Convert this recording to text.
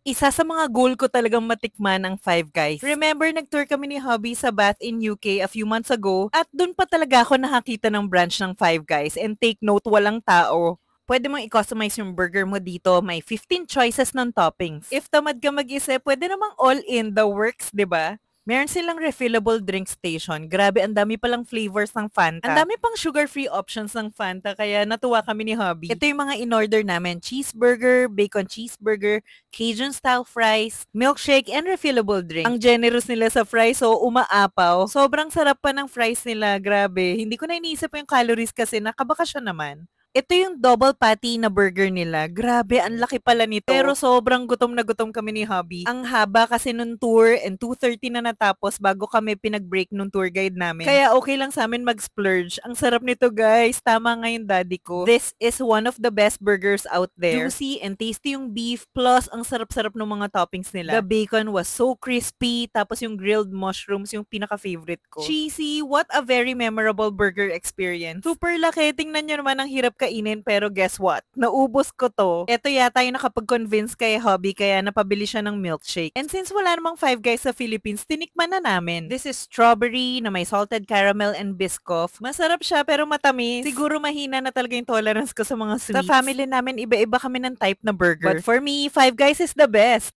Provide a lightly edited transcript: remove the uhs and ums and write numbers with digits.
Isa sa mga goal ko talagang matikman ang Five Guys. Remember, nag-tour kami ni Hubby sa Bath in UK a few months ago at dun pa talaga ako nakakita ng branch ng Five Guys and take note, walang tao. Pwede mong i-customize yung burger mo dito. May 15 choices ng toppings. If tamad ka mag-isip, pwede namang all in the works, di ba? Meron silang refillable drink station. Grabe, ang dami palang flavors ng Fanta. Ang dami pang sugar-free options ng Fanta, kaya natuwa kami ni Hubby. Ito yung mga in-order namin. Cheeseburger, bacon cheeseburger, Cajun-style fries, milkshake, and refillable drink. Ang generous nila sa fries, so umaapaw. Sobrang sarap pa ng fries nila, grabe. Hindi ko na iniisip yung calories kasi nakabakasyon naman. Ito yung double patty na burger nila. Grabe, ang laki pala nito. Pero sobrang gutom na gutom kami ni Hubby. Ang haba kasi nung tour and 2:30 na natapos bago kami pinag-break nung tour guide namin. Kaya okay lang sa amin mag-splurge. Ang sarap nito guys. Tama nga yung daddy ko. This is one of the best burgers out there. Juicy and tasty yung beef plus ang sarap-sarap ng mga toppings nila. The bacon was so crispy tapos yung grilled mushrooms yung pinaka-favorite ko. Cheesy, what a very memorable burger experience. Super laki. Tingnan nyo naman ang hirap kainin pero guess what? Naubos ko to. Ito yata yung nakapag-convince kay Hubby kaya napabili siya ng milkshake. And since wala namang Five Guys sa Philippines, tinikman na namin. This is strawberry na may salted caramel and Biscoff. Masarap siya pero matamis. Siguro mahina na talaga yung tolerance ko sa mga sweets. Sa family namin, iba-iba kami ng type na burger. But for me, Five Guys is the best.